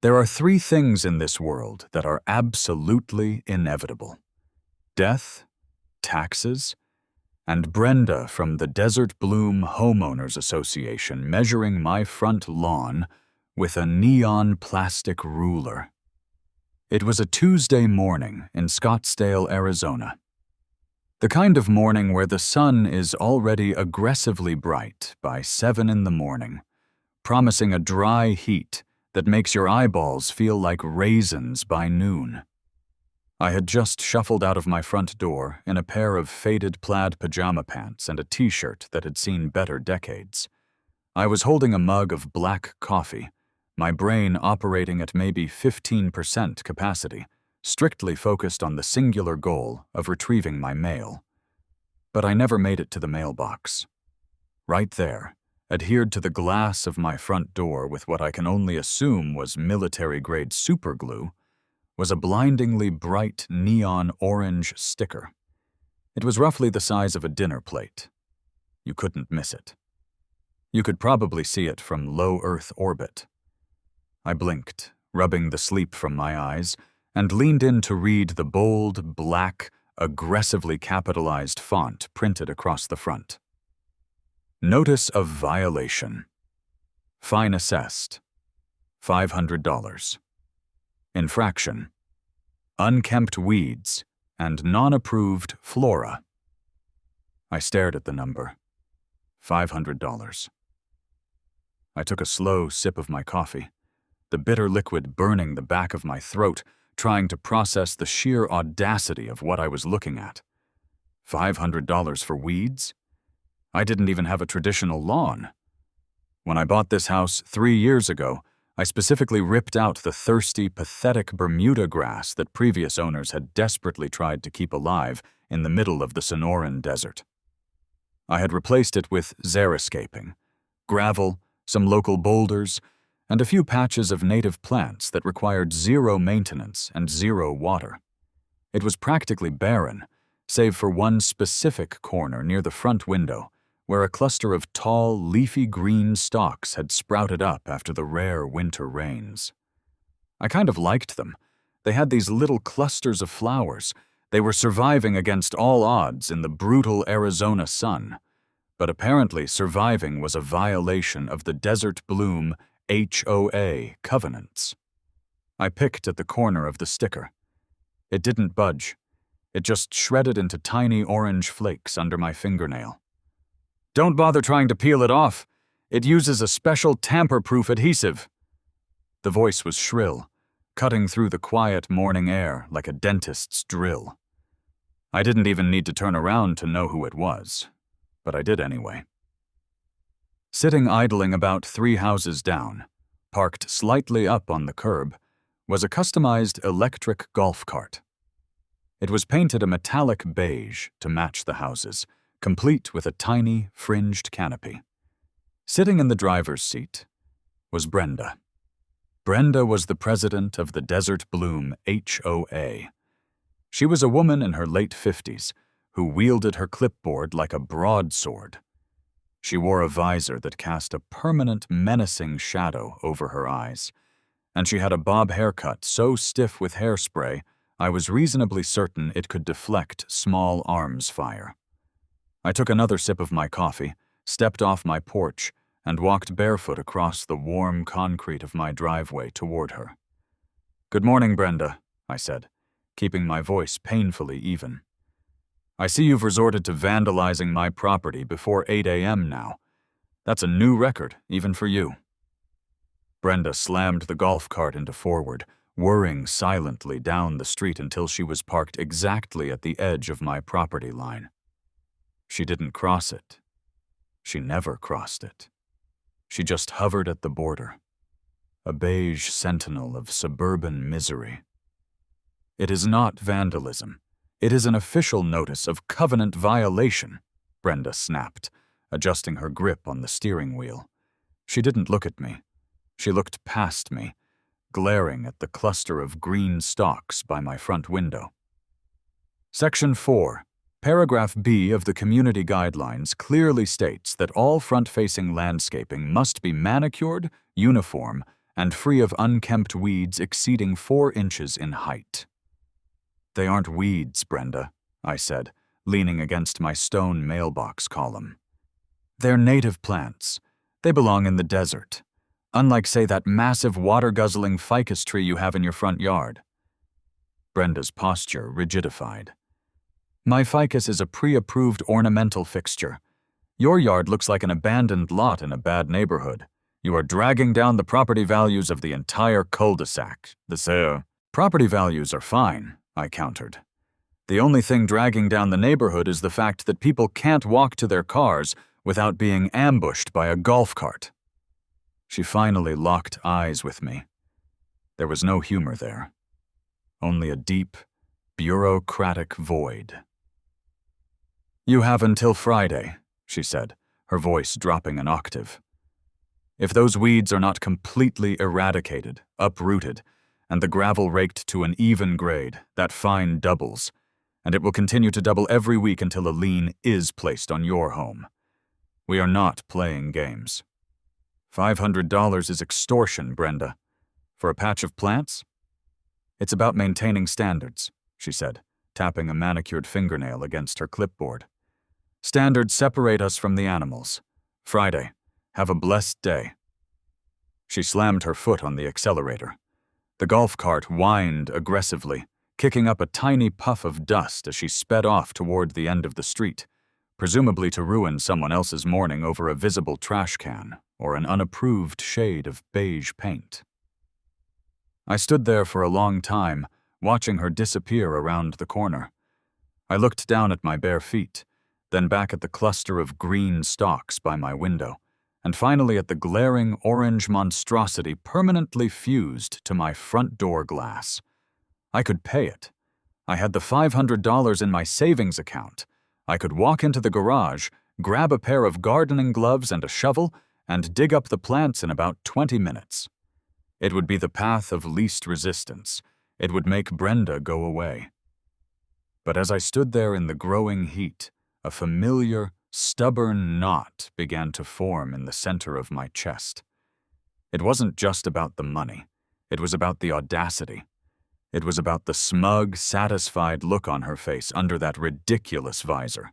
There are three things in this world that are absolutely inevitable: death, taxes, and Brenda from the Desert Bloom Homeowners Association measuring my front lawn with a neon plastic ruler. It was a Tuesday morning in Scottsdale, Arizona. The kind of morning where the sun is already aggressively bright by 7 in the morning, promising a dry heat that makes your eyeballs feel like raisins by noon. I had just shuffled out of my front door in a pair of faded plaid pajama pants and a t-shirt that had seen better decades. I was holding a mug of black coffee, my brain operating at maybe 15% capacity, strictly focused on the singular goal of retrieving my mail. But I never made it to the mailbox. Right there, adhered to the glass of my front door with what I can only assume was military-grade superglue, was a blindingly bright neon orange sticker. It was roughly the size of a dinner plate. You couldn't miss it. You could probably see it from low Earth orbit. I blinked, rubbing the sleep from my eyes, and leaned in to read the bold, black, aggressively capitalized font printed across the front. Notice of violation. Fine assessed. $500. Infraction: unkempt weeds and non-approved FLORA. I stared at the number. $500. I took a slow sip of my coffee, the bitter liquid burning the back of my throat, trying to process the sheer audacity of what I was looking at. $500 for weeds? I didn't even have a traditional lawn. When I bought this house 3 years ago, I specifically ripped out the thirsty, pathetic Bermuda grass that previous owners had desperately tried to keep alive in the middle of the Sonoran Desert. I had replaced it with xeriscaping, gravel, some local boulders, and a few patches of native plants that required zero maintenance and zero water. It was practically barren, save for one specific corner near the front window, where a cluster of tall, leafy green stalks had sprouted up after the rare winter rains. I kind of liked them. They had these little clusters of flowers. They were surviving against all odds in the brutal Arizona sun. But apparently surviving was a violation of the Desert Bloom HOA covenants. I picked at the corner of the sticker. It didn't budge. It just shredded into tiny orange flakes under my fingernail. Don't bother trying to peel it off. It uses a special tamper-proof adhesive. The voice was shrill, cutting through the quiet morning air like a dentist's drill. I didn't even need to turn around to know who it was, but I did anyway. Sitting idling about 3 houses down, parked slightly up on the curb, was a customized electric golf cart. It was painted a metallic beige to match the houses, complete with a tiny, fringed canopy. Sitting in the driver's seat was Brenda. Brenda was the president of the Desert Bloom HOA. She was a woman in her late 50s who wielded her clipboard like a broadsword. She wore a visor that cast a permanent, menacing shadow over her eyes, and she had a bob haircut so stiff with hairspray I was reasonably certain it could deflect small arms fire. I took another sip of my coffee, stepped off my porch, and walked barefoot across the warm concrete of my driveway toward her. "Good morning, Brenda," I said, keeping my voice painfully even. "I see you've resorted to vandalizing my property before 8 a.m. now. That's a new record, even for you." Brenda slammed the golf cart into forward, whirring silently down the street until she was parked exactly at the edge of my property line. She didn't cross it. She never crossed it. She just hovered at the border, a beige sentinel of suburban misery. "It is not vandalism. It is an official notice of covenant violation," Brenda snapped, adjusting her grip on the steering wheel. She didn't look at me. She looked past me, glaring at the cluster of green stalks by my front window. Section 4. Paragraph B of the Community Guidelines clearly states that all front-facing landscaping must be manicured, uniform, and free of unkempt weeds exceeding 4 inches in height. "They aren't weeds, Brenda," I said, leaning against my stone mailbox column. "They're native plants. They belong in the desert. Unlike, say, that massive water-guzzling ficus tree you have in your front yard." Brenda's posture rigidified. "My ficus is a pre-approved ornamental fixture. Your yard looks like an abandoned lot in a bad neighborhood. You are dragging down the property values of the entire cul-de-sac. Property values are fine," I countered. "The only thing dragging down the neighborhood is the fact that people can't walk to their cars without being ambushed by a golf cart." She finally locked eyes with me. There was no humor there. Only a deep, bureaucratic void. "You have until Friday," she said, her voice dropping an octave. "If those weeds are not completely eradicated, uprooted, and the gravel raked to an even grade, that fine doubles, and it will continue to double every week until a lien is placed on your home. We are not playing games. $500 is extortion, Brenda. For a patch of plants? It's about maintaining standards," she said, tapping a manicured fingernail against her clipboard. "Standards separate us from the animals. Friday. Have a blessed day." She slammed her foot on the accelerator. The golf cart whined aggressively, kicking up a tiny puff of dust as she sped off toward the end of the street, presumably to ruin someone else's morning over a visible trash can or an unapproved shade of beige paint. I stood there for a long time, watching her disappear around the corner. I looked down at my bare feet, then back at the cluster of green stalks by my window, and finally at the glaring orange monstrosity permanently fused to my front door glass. I could pay it. I had the $500 in my savings account. I could walk into the garage, grab a pair of gardening gloves and a shovel, and dig up the plants in about 20 minutes. It would be the path of least resistance. It would make Brenda go away. But as I stood there in the growing heat, a familiar, stubborn knot began to form in the center of my chest. It wasn't just about the money. It was about the audacity. It was about the smug, satisfied look on her face under that ridiculous visor.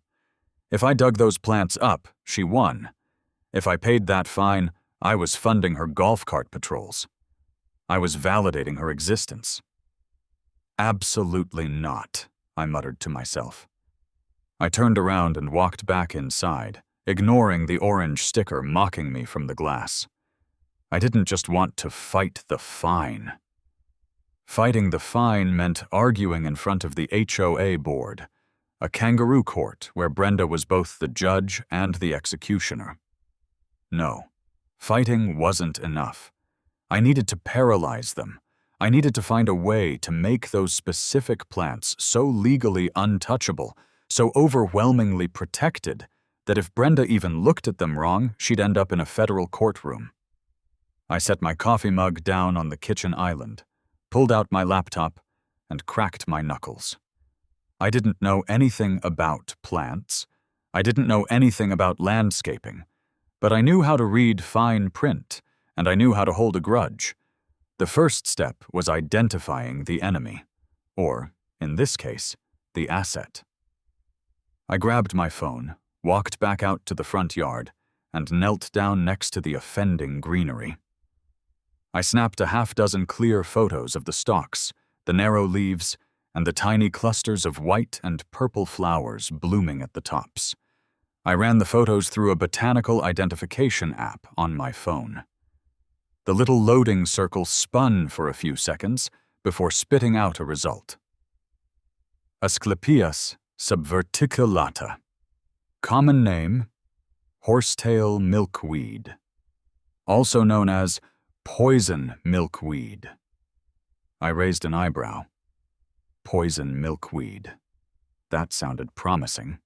If I dug those plants up, she won. If I paid that fine, I was funding her golf cart patrols. I was validating her existence. "Absolutely not," I muttered to myself. I turned around and walked back inside, ignoring the orange sticker mocking me from the glass. I didn't just want to fight the fine. Fighting the fine meant arguing in front of the HOA board, a kangaroo court where Brenda was both the judge and the executioner. No, fighting wasn't enough. I needed to paralyze them. I needed to find a way to make those specific plants so legally untouchable, so overwhelmingly protected, that if Brenda even looked at them wrong, she'd end up in a federal courtroom. I set my coffee mug down on the kitchen island, pulled out my laptop, and cracked my knuckles. I didn't know anything about plants. I didn't know anything about landscaping, but I knew how to read fine print, and I knew how to hold a grudge. The first step was identifying the enemy, or, in this case, the asset. I grabbed my phone, walked back out to the front yard, and knelt down next to the offending greenery. I snapped a half-dozen clear photos of the stalks, the narrow leaves, and the tiny clusters of white and purple flowers blooming at the tops. I ran the photos through a botanical identification app on my phone. The little loading circle spun for a few seconds before spitting out a result. Asclepias subverticulata. Common name, horsetail milkweed. Also known as poison milkweed. I raised an eyebrow. Poison milkweed. That sounded promising.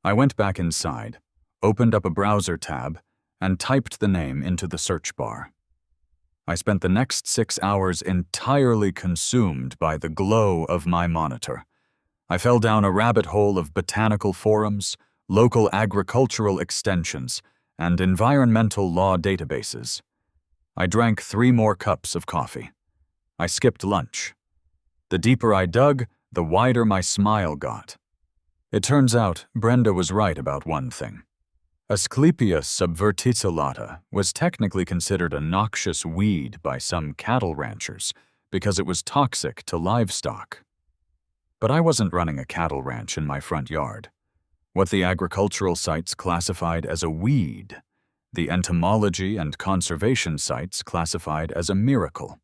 I went back inside, opened up a browser tab, and typed the name into the search bar. I spent the next 6 hours entirely consumed by the glow of my monitor. I fell down a rabbit hole of botanical forums, local agricultural extensions, and environmental law databases. I drank 3 more cups of coffee. I skipped lunch. The deeper I dug, the wider my smile got. It turns out Brenda was right about one thing. Asclepias subverticillata was technically considered a noxious weed by some cattle ranchers because it was toxic to livestock. But I wasn't running a cattle ranch in my front yard. What the agricultural sites classified as a weed, the entomology and conservation sites classified as a miracle.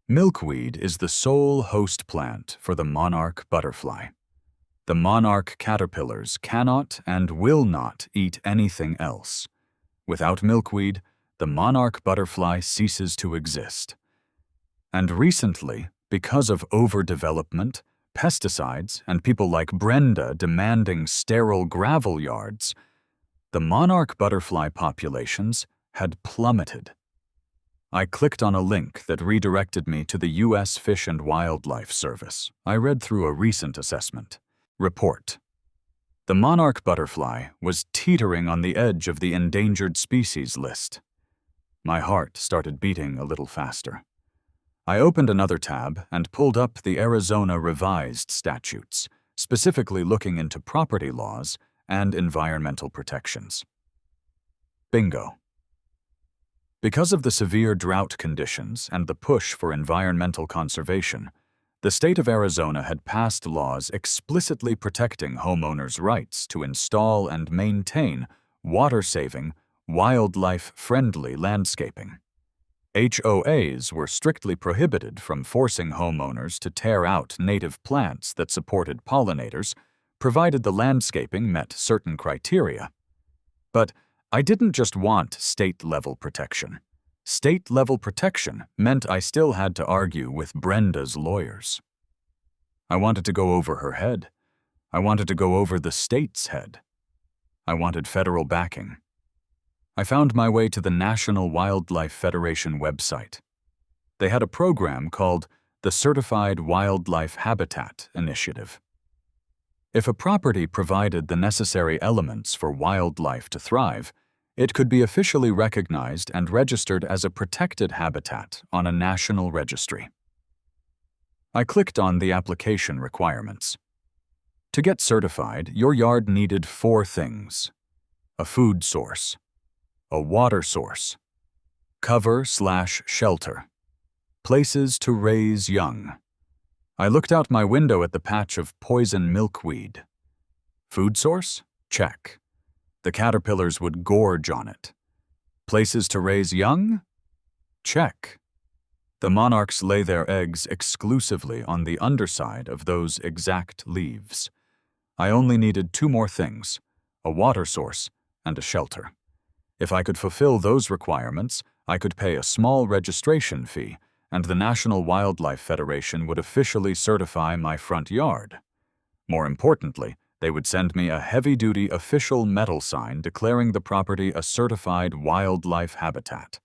Milkweed is the sole host plant for the monarch butterfly. The monarch caterpillars cannot and will not eat anything else. Without milkweed, the monarch butterfly ceases to exist. And recently, because of overdevelopment, pesticides, and people like Brenda demanding sterile gravel yards, the monarch butterfly populations had plummeted. I clicked on a link that redirected me to the U.S. Fish and Wildlife Service. I read through a recent assessment. Report. The monarch butterfly was teetering on the edge of the endangered species list. My heart started beating a little faster. I opened another tab and pulled up the Arizona revised statutes, specifically looking into property laws and environmental protections. Bingo. Because of the severe drought conditions and the push for environmental conservation, the state of Arizona had passed laws explicitly protecting homeowners' rights to install and maintain water-saving, wildlife-friendly landscaping. HOAs were strictly prohibited from forcing homeowners to tear out native plants that supported pollinators, provided the landscaping met certain criteria. But I didn't just want state-level protection. State-level protection meant I still had to argue with Brenda's lawyers. I wanted to go over her head. I wanted to go over the state's head. I wanted federal backing. I found my way to the National Wildlife Federation website. They had a program called the Certified Wildlife Habitat Initiative. If a property provided the necessary elements for wildlife to thrive, it could be officially recognized and registered as a protected habitat on a national registry. I clicked on the application requirements. To get certified, your yard needed 4 things: a food source, a water source, cover/shelter, places to raise young. I looked out my window at the patch of poison milkweed. Food source? Check. The caterpillars would gorge on it. Places to raise young? Check. The monarchs lay their eggs exclusively on the underside of those exact leaves. I only needed 2 more things: a water source and a shelter. If I could fulfill those requirements, I could pay a small registration fee, and the National Wildlife Federation would officially certify my front yard. More importantly, they would send me a heavy-duty official metal sign declaring the property a certified wildlife habitat.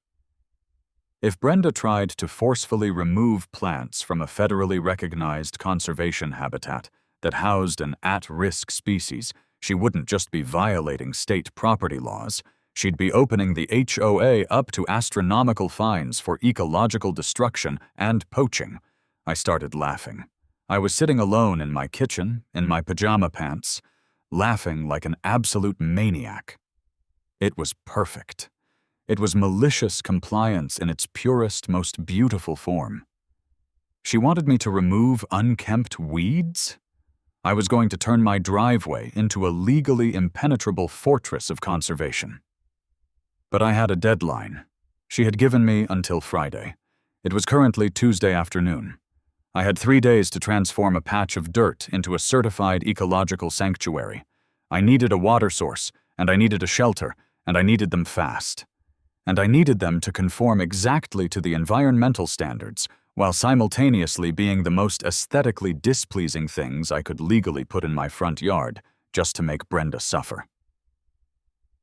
If Brenda tried to forcefully remove plants from a federally recognized conservation habitat that housed an at-risk species, she wouldn't just be violating state property laws, she'd be opening the HOA up to astronomical fines for ecological destruction and poaching. I started laughing. I was sitting alone in my kitchen, in my pajama pants, laughing like an absolute maniac. It was perfect. It was malicious compliance in its purest, most beautiful form. She wanted me to remove unkempt weeds? I was going to turn my driveway into a legally impenetrable fortress of conservation. But I had a deadline. She had given me until Friday. It was currently Tuesday afternoon. I had 3 days to transform a patch of dirt into a certified ecological sanctuary. I needed a water source, and I needed a shelter, and I needed them fast. And I needed them to conform exactly to the environmental standards, while simultaneously being the most aesthetically displeasing things I could legally put in my front yard, just to make Brenda suffer.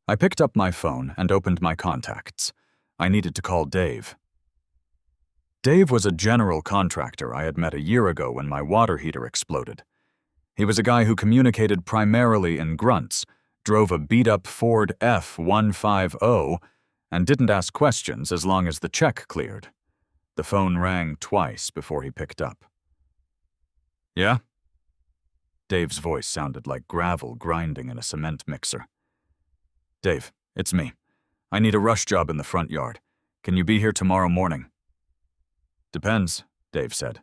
I picked up my phone and opened my contacts. I needed to call Dave. Dave was a general contractor I had met a year ago when my water heater exploded. He was a guy who communicated primarily in grunts, drove a beat-up Ford F-150, and didn't ask questions as long as the check cleared. The phone rang twice before he picked up. Yeah? Dave's voice sounded like gravel grinding in a cement mixer. Dave, it's me. I need a rush job in the front yard. Can you be here tomorrow morning? Depends, Dave said.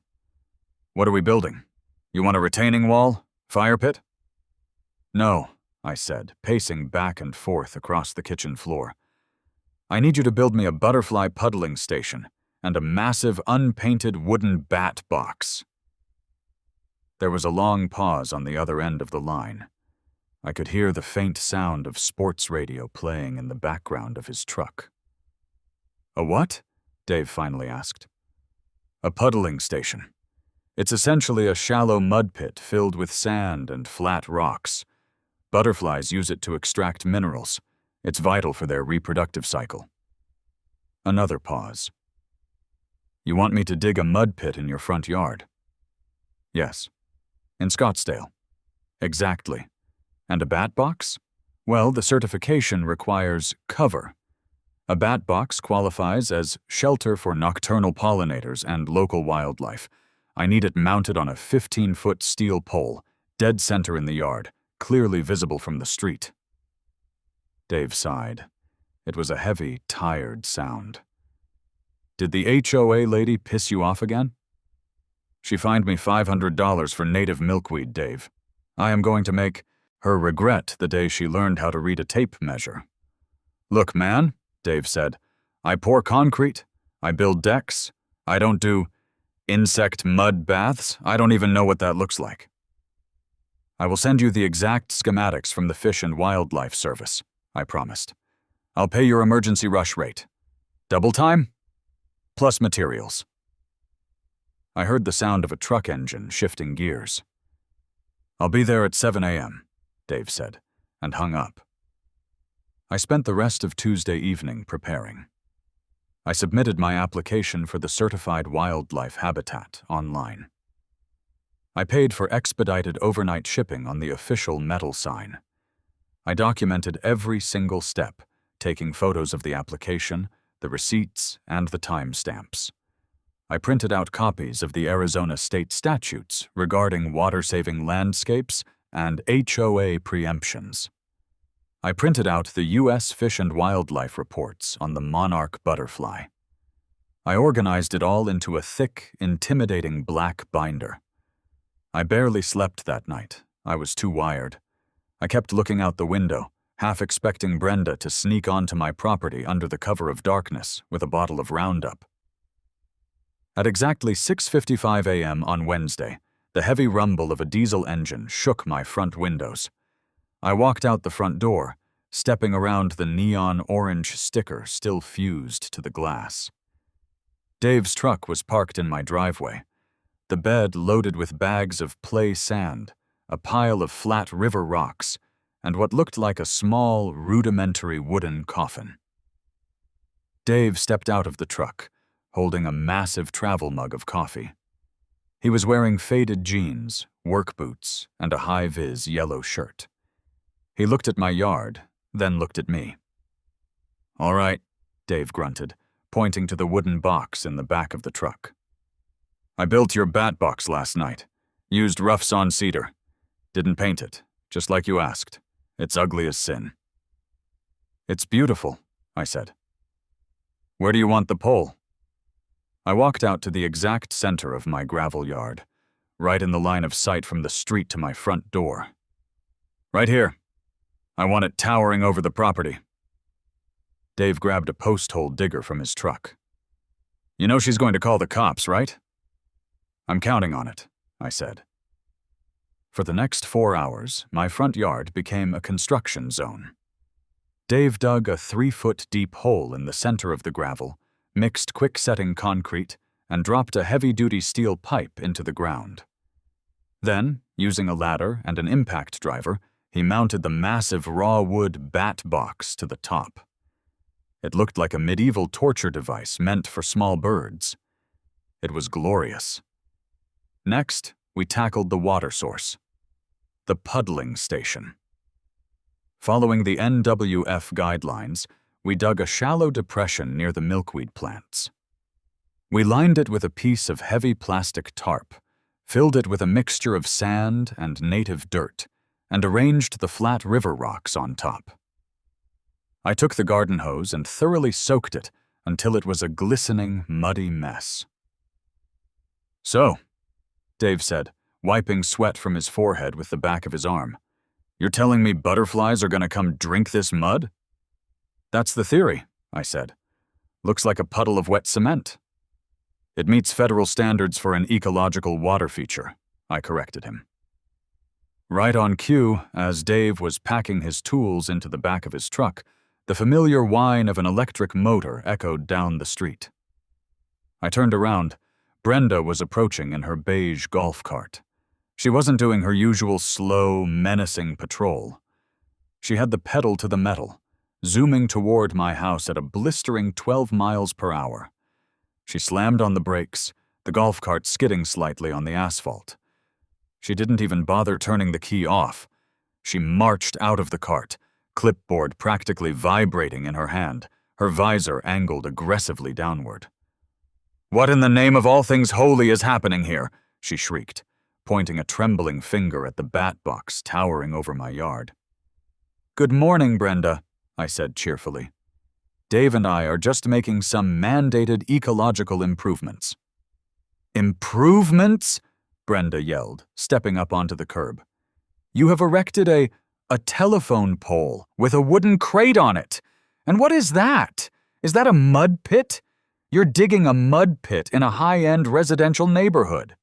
What are we building? You want a retaining wall? Fire pit? No, I said, pacing back and forth across the kitchen floor. I need you to build me a butterfly puddling station and a massive unpainted wooden bat box. There was a long pause on the other end of the line. I could hear the faint sound of sports radio playing in the background of his truck. A what? Dave finally asked. A puddling station. It's essentially a shallow mud pit filled with sand and flat rocks. Butterflies use it to extract minerals. It's vital for their reproductive cycle. Another pause. You want me to dig a mud pit in your front yard? Yes. In Scottsdale. Exactly. And a bat box? Well, the certification requires cover. A bat box qualifies as shelter for nocturnal pollinators and local wildlife. I need it mounted on a 15-foot steel pole, dead center in the yard, clearly visible from the street. Dave sighed. It was a heavy, tired sound. Did the HOA lady piss you off again? She fined me $500 for native milkweed, Dave. I am going to make her regret the day she learned how to read a tape measure. Look, man, Dave said, I pour concrete, I build decks, I don't do insect mud baths, I don't even know what that looks like. I will send you the exact schematics from the Fish and Wildlife Service, I promised. I'll pay your emergency rush rate. Double time? Plus materials. I heard the sound of a truck engine shifting gears. I'll be there at 7 a.m., Dave said, and hung up. I spent the rest of Tuesday evening preparing. I submitted my application for the Certified Wildlife Habitat online. I paid for expedited overnight shipping on the official metal sign. I documented every single step, taking photos of the application, the receipts, and the timestamps. I printed out copies of the Arizona state statutes regarding water-saving landscapes and HOA preemptions. I printed out the U.S. Fish and Wildlife reports on the Monarch butterfly. I organized it all into a thick, intimidating black binder. I barely slept that night. I was too wired. I kept looking out the window, half expecting Brenda to sneak onto my property under the cover of darkness with a bottle of Roundup. At exactly 6:55 a.m. on Wednesday, the heavy rumble of a diesel engine shook my front windows. I walked out the front door, stepping around the neon orange sticker still fused to the glass. Dave's truck was parked in my driveway, the bed loaded with bags of play sand, a pile of flat river rocks, and what looked like a small, rudimentary wooden coffin. Dave stepped out of the truck, holding a massive travel mug of coffee. He was wearing faded jeans, work boots, and a high-vis yellow shirt. He looked at my yard, then looked at me. All right, Dave grunted, pointing to the wooden box in the back of the truck. I built your bat box last night. Used rough sawn cedar. Didn't paint it, just like you asked. It's ugly as sin. It's beautiful, I said. Where do you want the pole? I walked out to the exact center of my gravel yard, right in the line of sight from the street to my front door. Right here. I want it towering over the property. Dave grabbed a post-hole digger from his truck. You know she's going to call the cops, right? I'm counting on it, I said. For the next 4 hours, my front yard became a construction zone. Dave dug a 3-foot deep hole in the center of the gravel, mixed quick-setting concrete, and dropped a heavy-duty steel pipe into the ground. Then, using a ladder and an impact driver, he mounted the massive raw wood bat box to the top. It looked like a medieval torture device meant for small birds. It was glorious. Next, we tackled the water source, the puddling station. Following the NWF guidelines, we dug a shallow depression near the milkweed plants. We lined it with a piece of heavy plastic tarp, filled it with a mixture of sand and native dirt, and arranged the flat river rocks on top. I took the garden hose and thoroughly soaked it until it was a glistening, muddy mess. "So," Dave said, wiping sweat from his forehead with the back of his arm, "you're telling me butterflies are going to come drink this mud?" "That's the theory," I said. "Looks like a puddle of wet cement." "It meets federal standards for an ecological water feature," I corrected him. Right on cue, as Dave was packing his tools into the back of his truck, the familiar whine of an electric motor echoed down the street. I turned around. Brenda was approaching in her beige golf cart. She wasn't doing her usual slow, menacing patrol. She had the pedal to the metal, zooming toward my house at a blistering 12 miles per hour. She slammed on the brakes, the golf cart skidding slightly on the asphalt. She didn't even bother turning the key off. She marched out of the cart, clipboard practically vibrating in her hand, her visor angled aggressively downward. "What in the name of all things holy is happening here?" she shrieked, pointing a trembling finger at the bat box towering over my yard. "Good morning, Brenda," I said cheerfully. "Dave and I are just making some mandated ecological improvements." "Improvements?" Brenda yelled, stepping up onto the curb. "You have erected a telephone pole with a wooden crate on it. And what is that? Is that a mud pit? You're digging a mud pit in a high-end residential neighborhood."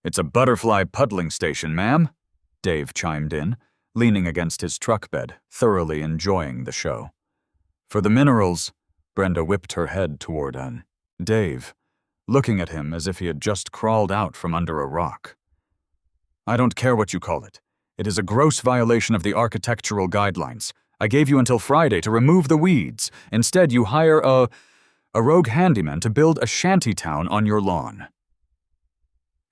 "It's a butterfly puddling station, ma'am," Dave chimed in, leaning against his truck bed, thoroughly enjoying the show. "For the minerals," Brenda whipped her head toward Dave, looking at him as if he had just crawled out from under a rock. "I don't care what you call it. It is a gross violation of the architectural guidelines. I gave you until Friday to remove the weeds. Instead, you hire a rogue handyman to build a shantytown on your lawn."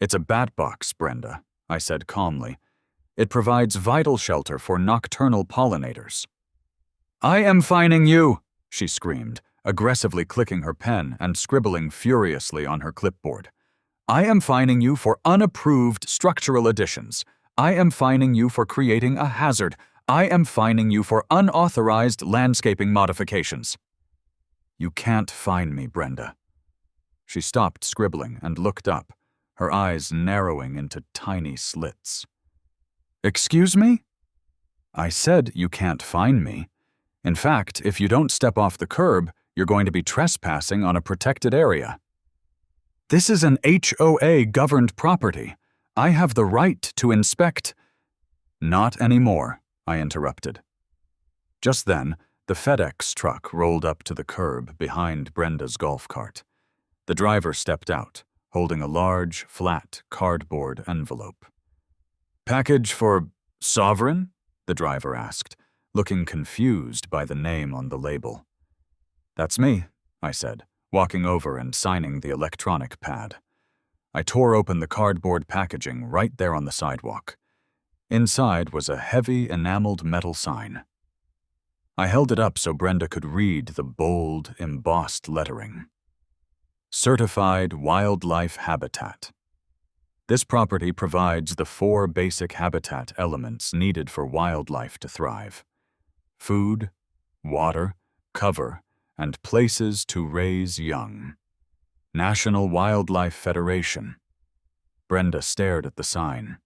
"It's a bat box, Brenda," I said calmly. "It provides vital shelter for nocturnal pollinators." "I am fining you," she screamed, aggressively clicking her pen and scribbling furiously on her clipboard. "I am fining you for unapproved structural additions. I am fining you for creating a hazard. I am fining you for unauthorized landscaping modifications." "You can't fine me, Brenda." She stopped scribbling and looked up, her eyes narrowing into tiny slits. "Excuse me?" "I said you can't fine me. In fact, if you don't step off the curb, you're going to be trespassing on a protected area." "This is an HOA-governed property. I have the right to inspect—" "Not anymore," I interrupted. Just then, the FedEx truck rolled up to the curb behind Brenda's golf cart. The driver stepped out, holding a large, flat, cardboard envelope. "Package for Sovereign?" the driver asked, looking confused by the name on the label. "That's me," I said, walking over and signing the electronic pad. I tore open the cardboard packaging right there on the sidewalk. Inside was a heavy enameled metal sign. I held it up so Brenda could read the bold, embossed lettering. Certified Wildlife Habitat. This property provides the 4 basic habitat elements needed for wildlife to thrive: food, water, cover, and places to raise young. National Wildlife Federation. Brenda stared at the sign.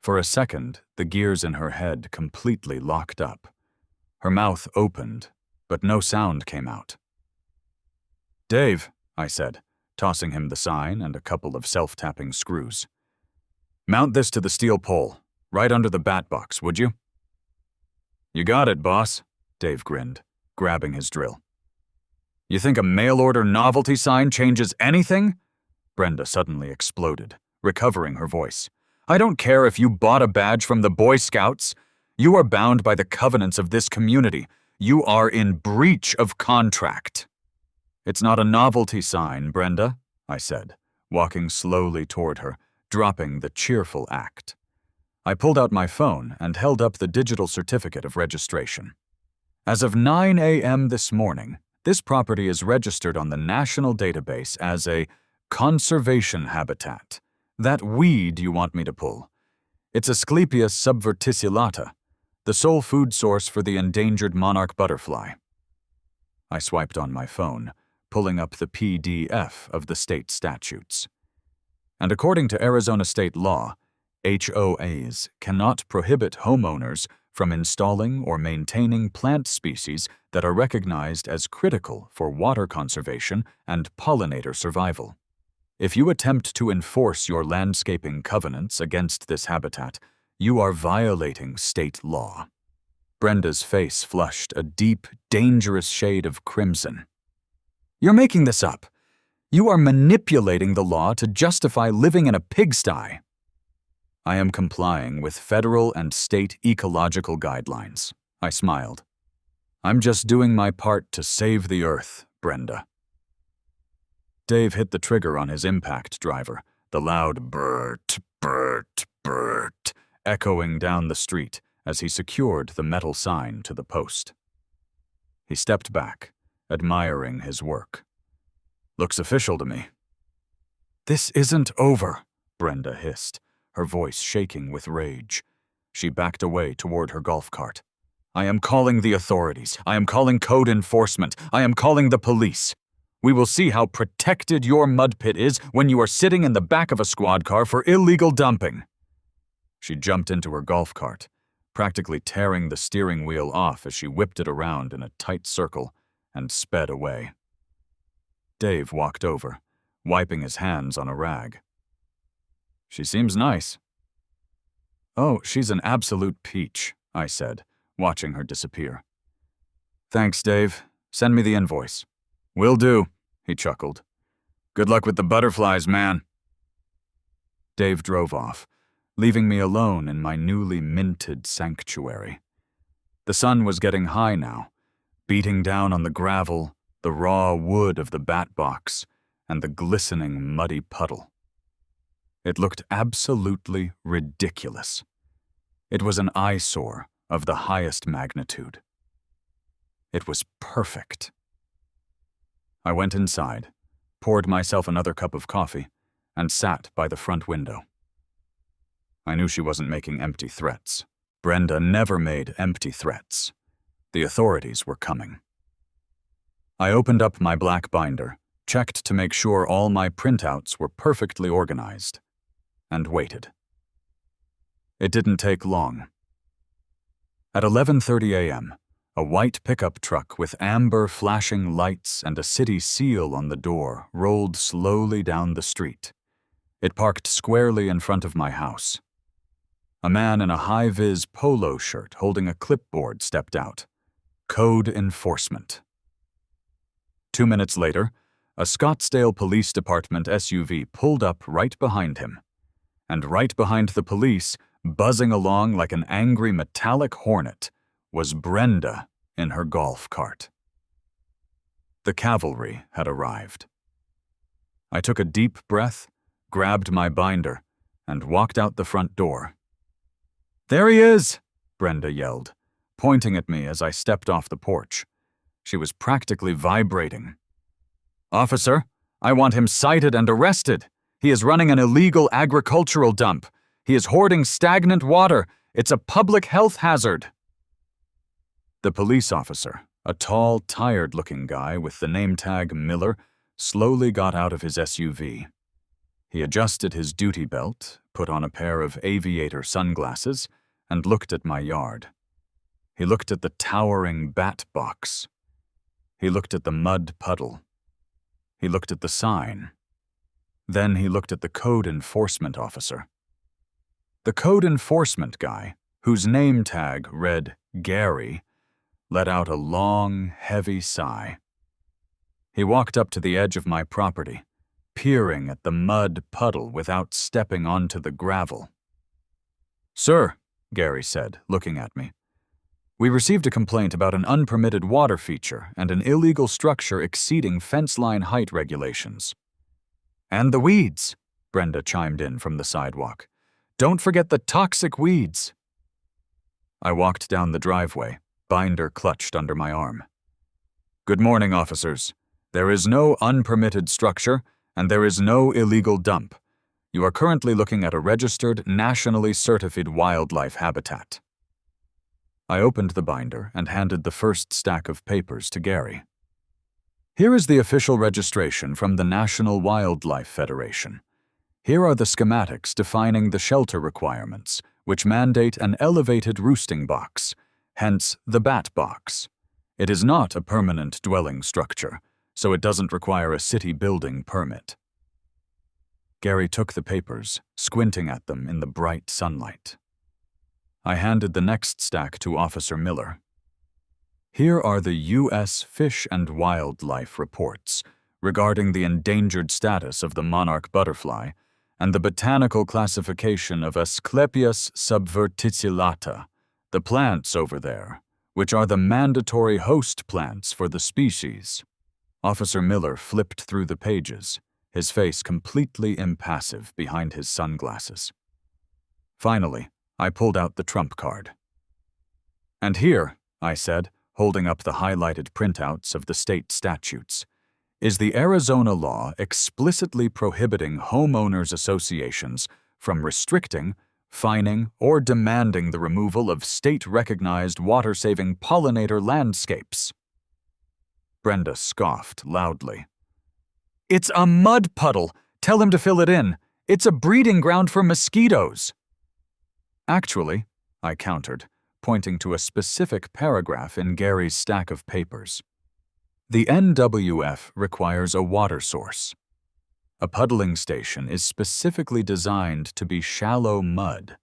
For a second, the gears in her head completely locked up. Her mouth opened, but no sound came out. "Dave," I said, tossing him the sign and a couple of self-tapping screws. "Mount this to the steel pole, right under the bat box, would you?" "You got it, boss," Dave grinned, grabbing his drill. "You think a mail-order novelty sign changes anything?" Brenda suddenly exploded, recovering her voice. "I don't care if you bought a badge from the Boy Scouts. You are bound by the covenants of this community. You are in breach of contract." "It's not a novelty sign, Brenda," I said, walking slowly toward her, dropping the cheerful act. I pulled out my phone and held up the digital certificate of registration. As of 9 a.m. this morning, this property is registered on the national database as a conservation habitat. That weed you want me to pull. It's Asclepias subverticillata, the sole food source for the endangered monarch butterfly. I swiped on my phone, pulling up the PDF of the state statutes. And according to Arizona state law, HOAs cannot prohibit homeowners from installing or maintaining plant species that are recognized as critical for water conservation and pollinator survival. If you attempt to enforce your landscaping covenants against this habitat, you are violating state law. Brenda's face flushed a deep, dangerous shade of crimson. You're making this up. You are manipulating the law to justify living in a pigsty. I am complying with federal and state ecological guidelines. I smiled. I'm just doing my part to save the earth, Brenda. Dave hit the trigger on his impact driver, the loud burt, burt, burt, echoing down the street as he secured the metal sign to the post. He stepped back, admiring his work. Looks official to me. This isn't over, Brenda hissed, her voice shaking with rage. She backed away toward her golf cart. I am calling the authorities. I am calling code enforcement. I am calling the police. We will see how protected your mud pit is when you are sitting in the back of a squad car for illegal dumping. She jumped into her golf cart, practically tearing the steering wheel off as she whipped it around in a tight circle and sped away. Dave walked over, wiping his hands on a rag. She seems nice. Oh, she's an absolute peach, I said, watching her disappear. Thanks, Dave. Send me the invoice. Will do, he chuckled. Good luck with the butterflies, man. Dave drove off, leaving me alone in my newly minted sanctuary. The sun was getting high now, beating down on the gravel, the raw wood of the bat box, and the glistening muddy puddle. It looked absolutely ridiculous. It was an eyesore of the highest magnitude. It was perfect. I went inside, poured myself another cup of coffee, and sat by the front window. I knew she wasn't making empty threats. Brenda never made empty threats. The authorities were coming. I opened up my black binder, checked to make sure all my printouts were perfectly organized, and waited. It didn't take long. At 11:30 a.m., a white pickup truck with amber flashing lights and a city seal on the door rolled slowly down the street. It parked squarely in front of my house. A man in a high-vis polo shirt holding a clipboard stepped out. Code enforcement. 2 minutes later, a Scottsdale Police Department SUV pulled up right behind him. And right behind the police, buzzing along like an angry metallic hornet, was Brenda in her golf cart. The cavalry had arrived. I took a deep breath, grabbed my binder, and walked out the front door. There he is, Brenda yelled, pointing at me as I stepped off the porch. She was practically vibrating. Officer, I want him cited and arrested. He is running an illegal agricultural dump. He is hoarding stagnant water. It's a public health hazard. The police officer, a tall, tired-looking guy with the name tag Miller, slowly got out of his SUV. He adjusted his duty belt, put on a pair of aviator sunglasses, and looked at my yard. He looked at the towering bat box. He looked at the mud puddle. He looked at the sign. Then he looked at the code enforcement officer. The code enforcement guy, whose name tag read Gary, let out a long, heavy sigh. He walked up to the edge of my property, peering at the mud puddle without stepping onto the gravel. Sir, Gary said, looking at me, we received a complaint about an unpermitted water feature and an illegal structure exceeding fence line height regulations. And the weeds, Brenda chimed in from the sidewalk. Don't forget the toxic weeds. I walked down the driveway, binder clutched under my arm. "Good morning, officers. There is no unpermitted structure, and there is no illegal dump. You are currently looking at a registered, nationally certified wildlife habitat." I opened the binder and handed the first stack of papers to Gary. "Here is the official registration from the National Wildlife Federation. Here are the schematics defining the shelter requirements, which mandate an elevated roosting box, hence the bat box. It is not a permanent dwelling structure, so it doesn't require a city building permit." Gary took the papers, squinting at them in the bright sunlight. I handed the next stack to Officer Miller. "Here are the U.S. Fish and Wildlife reports regarding the endangered status of the monarch butterfly and the botanical classification of Asclepias subverticillata, the plants over there, which are the mandatory host plants for the species." Officer Miller flipped through the pages, his face completely impassive behind his sunglasses. Finally, I pulled out the trump card. "And here," I said, holding up the highlighted printouts of the state statutes, "is the Arizona law explicitly prohibiting homeowners associations from restricting, fining, or demanding the removal of state-recognized water-saving pollinator landscapes." Brenda scoffed loudly. "It's a mud puddle. Tell him to fill it in. It's a breeding ground for mosquitoes." "Actually," I countered, pointing to a specific paragraph in Gary's stack of papers, "the NWF requires a water source. A puddling station is specifically designed to be shallow mud,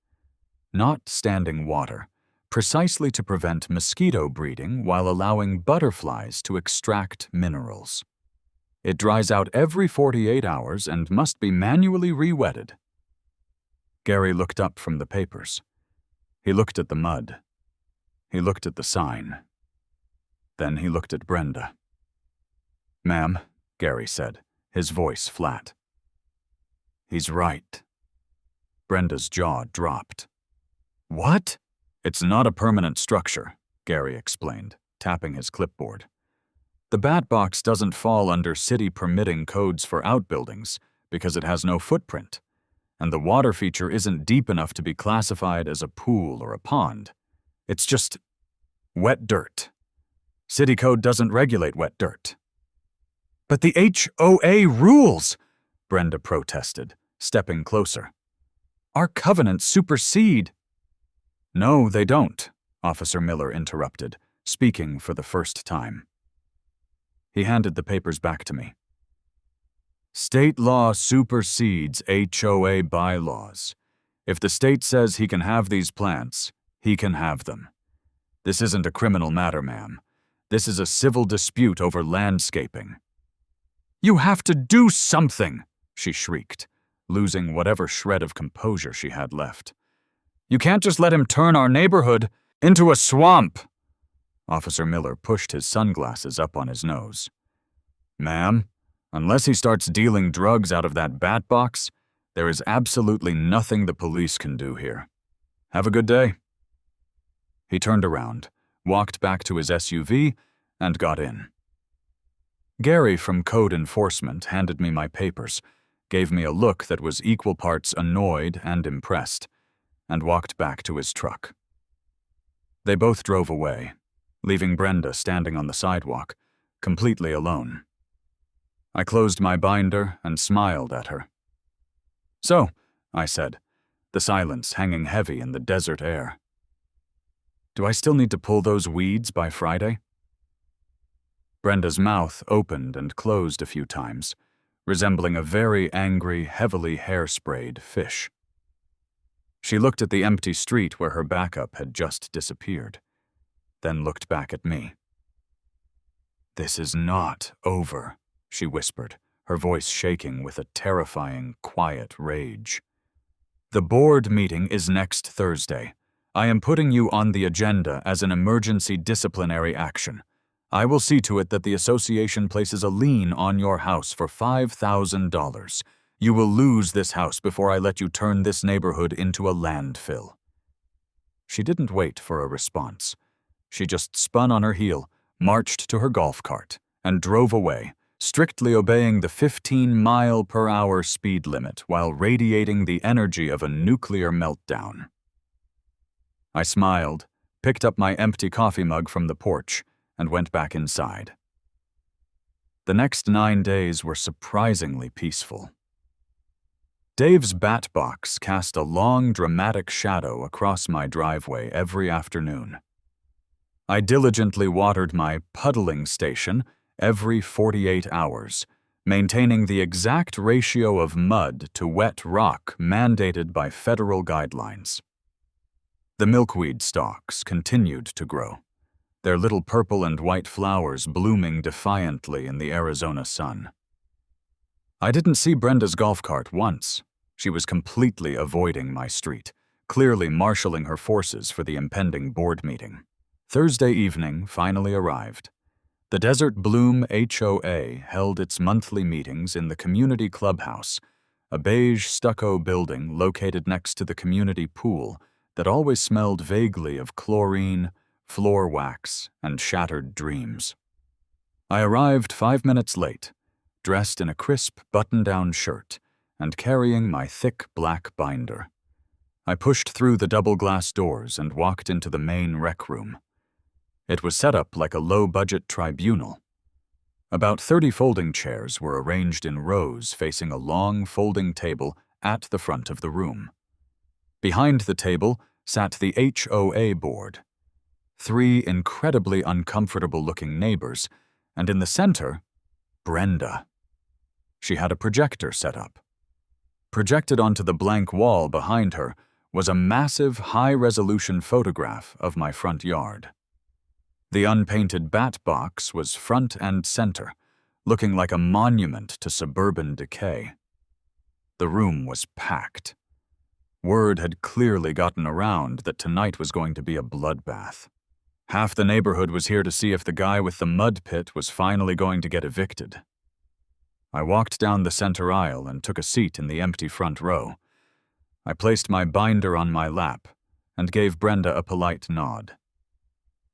not standing water, precisely to prevent mosquito breeding while allowing butterflies to extract minerals. It dries out every 48 hours and must be manually re-wetted." Gary looked up from the papers. He looked at the mud. He looked at the sign. Then he looked at Brenda. "Ma'am," Gary said, his voice flat. "He's right." Brenda's jaw dropped. "What?" "It's not a permanent structure," Gary explained, tapping his clipboard. "The bat box doesn't fall under city permitting codes for outbuildings because it has no footprint, and the water feature isn't deep enough to be classified as a pool or a pond. It's just wet dirt. City code doesn't regulate wet dirt." "But the HOA rules!" Brenda protested, stepping closer. "Our covenants supersede." "No, they don't," Officer Miller interrupted, speaking for the first time. He handed the papers back to me. "State law supersedes HOA bylaws. If the state says he can have these plants, he can have them. This isn't a criminal matter, ma'am. This is a civil dispute over landscaping." "You have to do something!" she shrieked, losing whatever shred of composure she had left. "You can't just let him turn our neighborhood into a swamp!" Officer Miller pushed his sunglasses up on his nose. "Ma'am, unless he starts dealing drugs out of that bat box, there is absolutely nothing the police can do here. Have a good day." He turned around, walked back to his SUV, and got in. Gary from Code Enforcement handed me my papers, gave me a look that was equal parts annoyed and impressed, and walked back to his truck. They both drove away, leaving Brenda standing on the sidewalk, completely alone. I closed my binder and smiled at her. "So," I said, the silence hanging heavy in the desert air, "do I still need to pull those weeds by Friday?" Brenda's mouth opened and closed a few times, resembling a very angry, heavily hairsprayed fish. She looked at the empty street where her backup had just disappeared, then looked back at me. "This is not over," she whispered, her voice shaking with a terrifying, quiet rage. "The board meeting is next Thursday. I am putting you on the agenda as an emergency disciplinary action. I will see to it that the association places a lien on your house for $5,000. You will lose this house before I let you turn this neighborhood into a landfill." She didn't wait for a response. She just spun on her heel, marched to her golf cart, and drove away, strictly obeying the 15-mile-per-hour speed limit while radiating the energy of a nuclear meltdown. I smiled, picked up my empty coffee mug from the porch, and went back inside. The next 9 days were surprisingly peaceful. Dave's bat box cast a long, dramatic shadow across my driveway every afternoon. I diligently watered my puddling station every 48 hours, maintaining the exact ratio of mud to wet rock mandated by federal guidelines. The milkweed stalks continued to grow, their little purple and white flowers blooming defiantly in the Arizona sun. I didn't see Brenda's golf cart once. She was completely avoiding my street, clearly marshalling her forces for the impending board meeting. Thursday evening finally arrived. The Desert Bloom HOA held its monthly meetings in the community clubhouse, a beige stucco building located next to the community pool that always smelled vaguely of chlorine, floor wax, and shattered dreams. I arrived 5 minutes late, dressed in a crisp button-down shirt and carrying my thick black binder. I pushed through the double-glass doors and walked into the main rec room. It was set up like a low-budget tribunal. About 30 folding chairs were arranged in rows facing a long folding table at the front of the room. Behind the table sat the HOA board, 3 incredibly uncomfortable-looking neighbors, and in the center, Brenda. She had a projector set up. Projected onto the blank wall behind her was a massive, high-resolution photograph of my front yard. The unpainted bat box was front and center, looking like a monument to suburban decay. The room was packed. Word had clearly gotten around that tonight was going to be a bloodbath. Half the neighborhood was here to see if the guy with the mud pit was finally going to get evicted. I walked down the center aisle and took a seat in the empty front row. I placed my binder on my lap and gave Brenda a polite nod.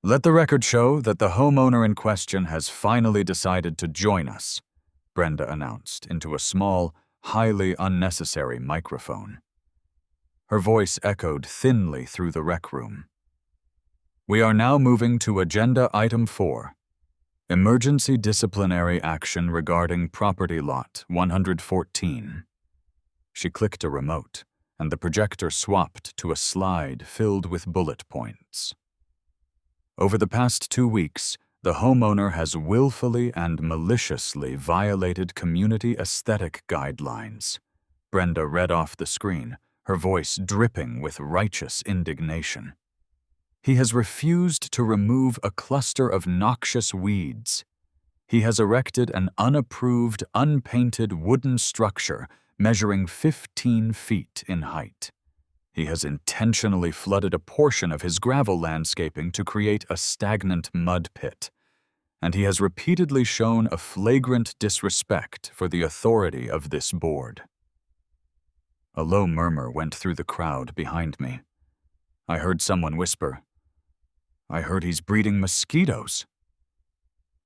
"Let the record show that the homeowner in question has finally decided to join us," Brenda announced into a small, highly unnecessary microphone. Her voice echoed thinly through the rec room. "We are now moving to Agenda Item 4, Emergency Disciplinary Action Regarding Property Lot 114. She clicked a remote, and the projector swapped to a slide filled with bullet points. Over the past 2 weeks, the homeowner has willfully and maliciously violated community aesthetic guidelines. Brenda read off the screen, her voice dripping with righteous indignation. He has refused to remove a cluster of noxious weeds. He has erected an unapproved, unpainted wooden structure measuring 15 feet in height. He has intentionally flooded a portion of his gravel landscaping to create a stagnant mud pit. And he has repeatedly shown a flagrant disrespect for the authority of this board. A low murmur went through the crowd behind me. I heard someone whisper, "I heard he's breeding mosquitoes."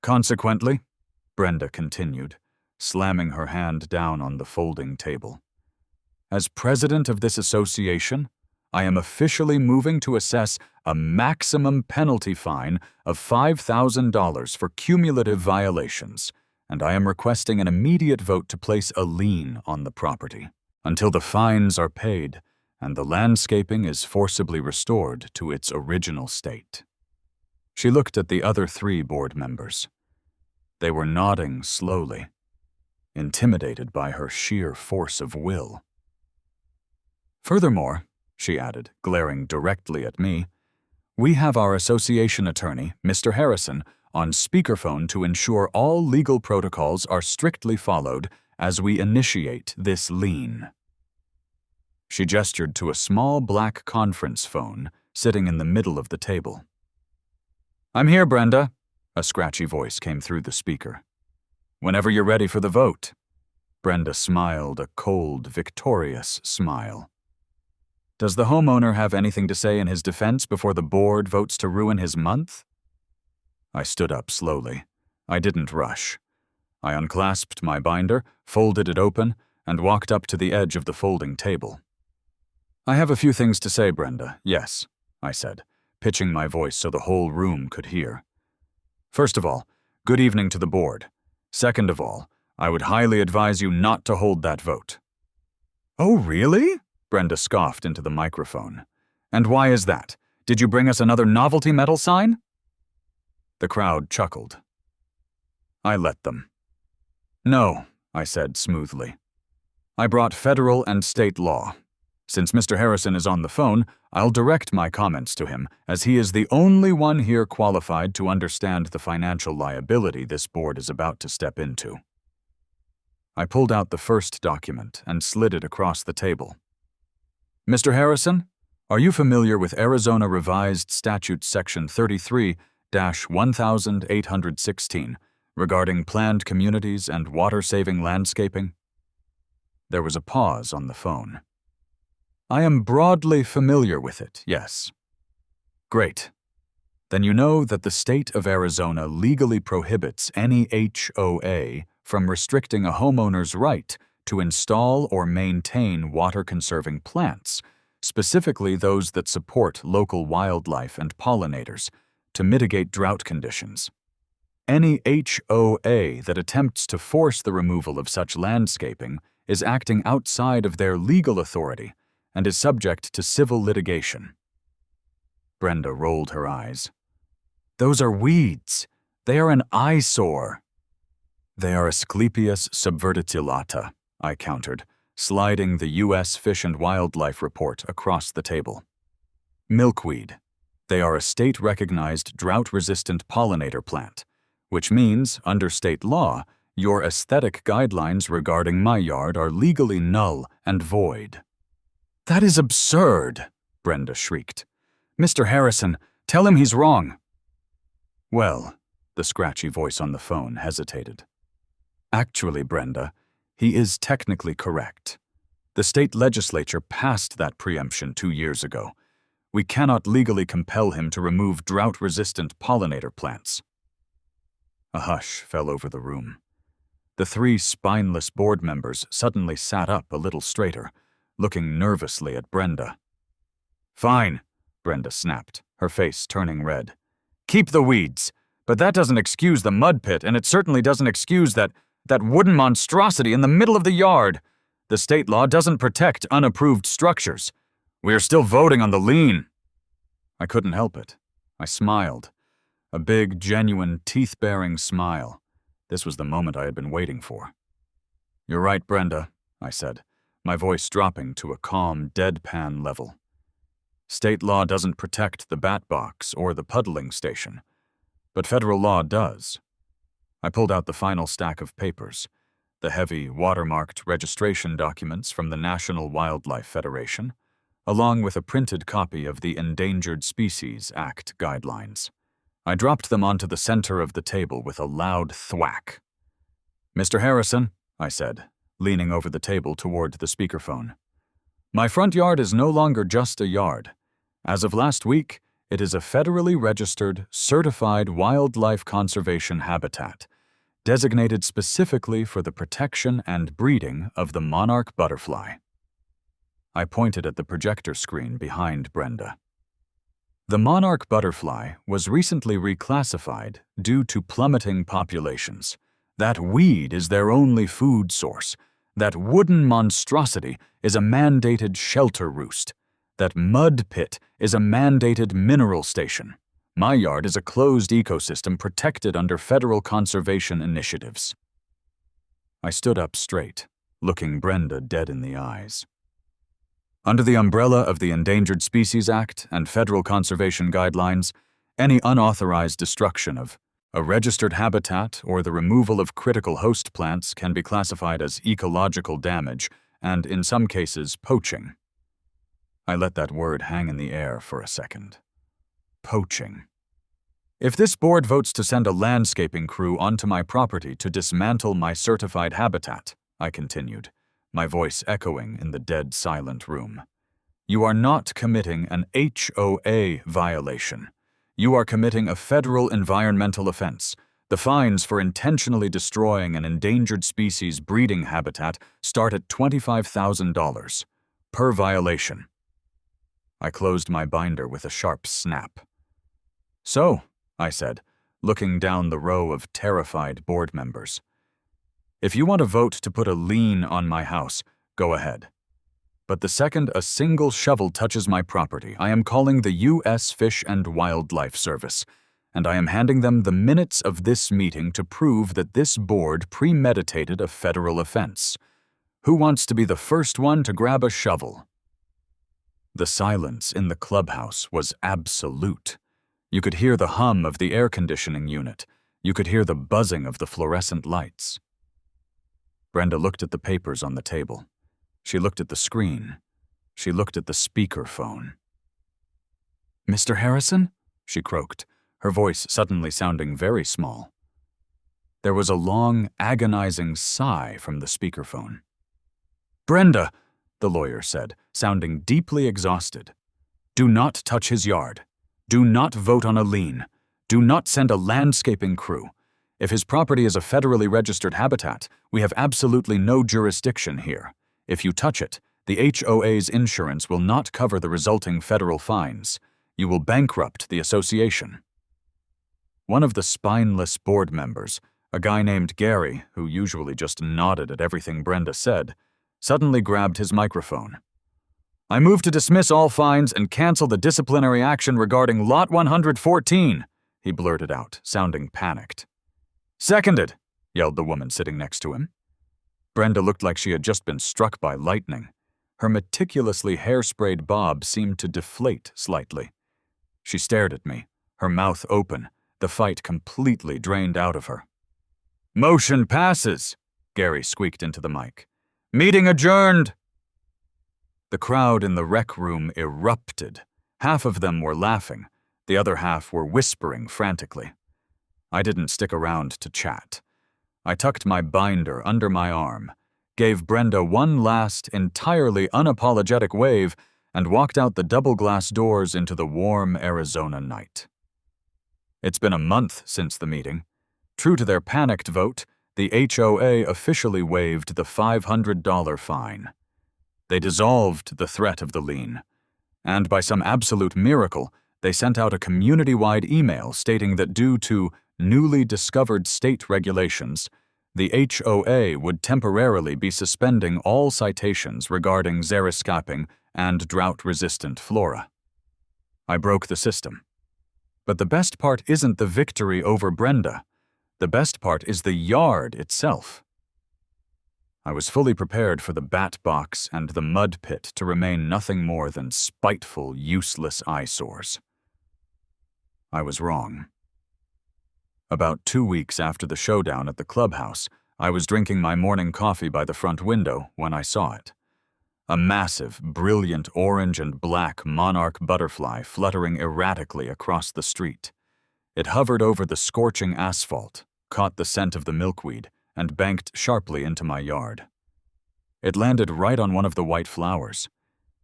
"Consequently," Brenda continued, slamming her hand down on the folding table, "as president of this association, I am officially moving to assess a maximum penalty fine of $5,000 for cumulative violations, and I am requesting an immediate vote to place a lien on the property until the fines are paid and the landscaping is forcibly restored to its original state." She looked at the other 3 board members. They were nodding slowly, intimidated by her sheer force of will. "Furthermore," she added, glaring directly at me, "we have our association attorney, Mr. Harrison, on speakerphone to ensure all legal protocols are strictly followed as we initiate this lien." She gestured to a small black conference phone sitting in the middle of the table. "I'm here, Brenda," a scratchy voice came through the speaker. "Whenever you're ready for the vote." Brenda smiled a cold, victorious smile. Does the homeowner have anything to say in his defense before the board votes to ruin his month? I stood up slowly. I didn't rush. I unclasped my binder, folded it open, and walked up to the edge of the folding table. I have a few things to say, Brenda, yes, I said, pitching my voice so the whole room could hear. First of all, good evening to the board. Second of all, I would highly advise you not to hold that vote. Oh, really? Brenda scoffed into the microphone. And why is that? Did you bring us another novelty medal sign? The crowd chuckled. I let them. No, I said smoothly. I brought federal and state law. Since Mr. Harrison is on the phone, I'll direct my comments to him, as he is the only one here qualified to understand the financial liability this board is about to step into. I pulled out the first document and slid it across the table. Mr. Harrison, are you familiar with Arizona Revised Statute Section 33-1816 regarding planned communities and water-saving landscaping? There was a pause on the phone. I am broadly familiar with it, yes. Great. Then you know that the state of Arizona legally prohibits any HOA from restricting a homeowner's right to install or maintain water-conserving plants, specifically those that support local wildlife and pollinators, to mitigate drought conditions. Any HOA that attempts to force the removal of such landscaping is acting outside of their legal authority and is subject to civil litigation. Brenda rolled her eyes. Those are weeds. They are an eyesore. They are Asclepias subverticillata, I countered, sliding the U.S. Fish and Wildlife Report across the table. Milkweed. They are a state-recognized drought-resistant pollinator plant, which means, under state law, your aesthetic guidelines regarding my yard are legally null and void. That is absurd, Brenda shrieked. Mr. Harrison, tell him he's wrong. Well, the scratchy voice on the phone hesitated. Actually, Brenda, he is technically correct. The state legislature passed that preemption 2 years ago. We cannot legally compel him to remove drought-resistant pollinator plants. A hush fell over the room. The 3 spineless board members suddenly sat up a little straighter, looking nervously at Brenda. Fine, Brenda snapped, her face turning red. Keep the weeds, but that doesn't excuse the mud pit, and it certainly doesn't excuse that wooden monstrosity in the middle of the yard. The state law doesn't protect unapproved structures. We are still voting on the lien. I couldn't help it. I smiled. A big, genuine, teeth-baring smile. This was the moment I had been waiting for. You're right, Brenda, I said, my voice dropping to a calm, deadpan level. State law doesn't protect the bat box or the puddling station, but federal law does. I pulled out the final stack of papers, the heavy, watermarked registration documents from the National Wildlife Federation, along with a printed copy of the Endangered Species Act guidelines. I dropped them onto the center of the table with a loud thwack. Mr. Harrison, I said, leaning over the table toward the speakerphone. My front yard is no longer just a yard. As of last week, it is a federally registered, certified wildlife conservation habitat, designated specifically for the protection and breeding of the monarch butterfly. I pointed at the projector screen behind Brenda. The monarch butterfly was recently reclassified due to plummeting populations. That weed is their only food source. That wooden monstrosity is a mandated shelter roost. That mud pit is a mandated mineral station. My yard is a closed ecosystem protected under federal conservation initiatives. I stood up straight, looking Brenda dead in the eyes. Under the umbrella of the Endangered Species Act and federal conservation guidelines, any unauthorized destruction of a registered habitat or the removal of critical host plants can be classified as ecological damage and, in some cases, poaching. I let that word hang in the air for a second. Poaching. If this board votes to send a landscaping crew onto my property to dismantle my certified habitat, I continued, my voice echoing in the dead silent room, You are not committing an HOA violation. You are committing a federal environmental offense. The fines for intentionally destroying an endangered species breeding habitat start at $25,000 per violation. I closed my binder with a sharp snap. So, I said, looking down the row of terrified board members, if you want to vote to put a lien on my house, go ahead. But the second a single shovel touches my property, I am calling the U.S. Fish and Wildlife Service, and I am handing them the minutes of this meeting to prove that this board premeditated a federal offense. Who wants to be the first one to grab a shovel? The silence in the clubhouse was absolute. You could hear the hum of the air conditioning unit. You could hear the buzzing of the fluorescent lights. Brenda looked at the papers on the table. She looked at the screen. She looked at the speakerphone. "Mr. Harrison?" she croaked, her voice suddenly sounding very small. There was a long, agonizing sigh from the speakerphone. "Brenda," the lawyer said, sounding deeply exhausted, "do not touch his yard. Do not vote on a lien. Do not send a landscaping crew. If his property is a federally registered habitat, we have absolutely no jurisdiction here. If you touch it, the HOA's insurance will not cover the resulting federal fines. You will bankrupt the association." One of the spineless board members, a guy named Gary, who usually just nodded at everything Brenda said, suddenly grabbed his microphone. "I move to dismiss all fines and cancel the disciplinary action regarding Lot 114, he blurted out, sounding panicked. "Seconded," yelled the woman sitting next to him. Brenda looked like she had just been struck by lightning. Her meticulously hairsprayed bob seemed to deflate slightly. She stared at me, her mouth open, the fight completely drained out of her. "Motion passes," Gary squeaked into the mic. "Meeting adjourned." The crowd in the rec room erupted. Half of them were laughing. The other half were whispering frantically. I didn't stick around to chat. I tucked my binder under my arm, gave Brenda one last, entirely unapologetic wave, and walked out the double-glass doors into the warm Arizona night. It's been a month since the meeting. True to their panicked vote, the HOA officially waived the $500 fine. They dissolved the threat of the lien, and by some absolute miracle, they sent out a community-wide email stating that due to newly discovered state regulations, the HOA would temporarily be suspending all citations regarding xeriscaping and drought-resistant flora. I broke the system. But the best part isn't the victory over Brenda. The best part is the yard itself. I was fully prepared for the bat box and the mud pit to remain nothing more than spiteful, useless eyesores. I was wrong. About 2 weeks after the showdown at the clubhouse, I was drinking my morning coffee by the front window when I saw it. A massive, brilliant orange and black monarch butterfly fluttering erratically across the street. It hovered over the scorching asphalt, caught the scent of the milkweed, and banked sharply into my yard. It landed right on one of the white flowers.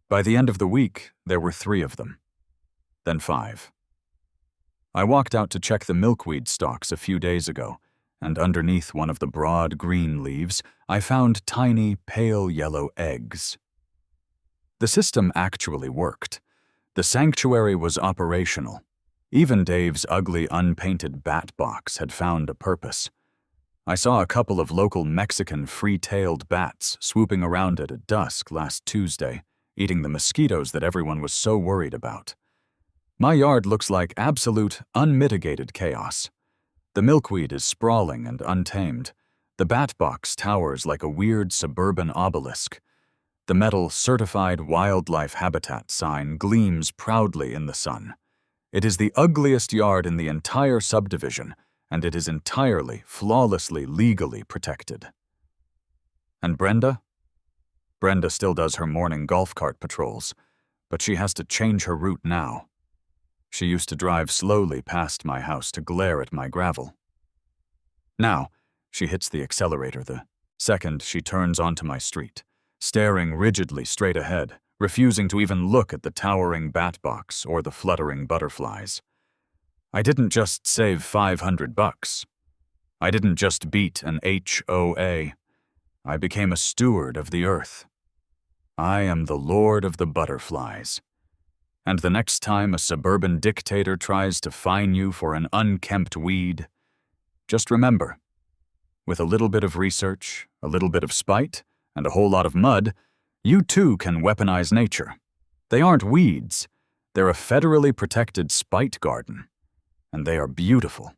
By the end of the week, there were 3 of them. Then 5. I walked out to check the milkweed stalks a few days ago, and underneath one of the broad green leaves, I found tiny, pale yellow eggs. The system actually worked. The sanctuary was operational. Even Dave's ugly, unpainted bat box had found a purpose. I saw a couple of local Mexican free-tailed bats swooping around it at dusk last Tuesday, eating the mosquitoes that everyone was so worried about. My yard looks like absolute, unmitigated chaos. The milkweed is sprawling and untamed. The bat box towers like a weird suburban obelisk. The metal Certified Wildlife Habitat sign gleams proudly in the sun. It is the ugliest yard in the entire subdivision, and it is entirely, flawlessly, legally protected. And Brenda? Brenda still does her morning golf cart patrols, but she has to change her route now. She used to drive slowly past my house to glare at my gravel. Now, she hits the accelerator the second she turns onto my street, staring rigidly straight ahead, refusing to even look at the towering bat box or the fluttering butterflies. I didn't just save $500. I didn't just beat an HOA. I became a steward of the earth. I am the Lord of the Butterflies. And the next time a suburban dictator tries to fine you for an unkempt weed, just remember, with a little bit of research, a little bit of spite, and a whole lot of mud, you too can weaponize nature. They aren't weeds. They're a federally protected spite garden, and they are beautiful.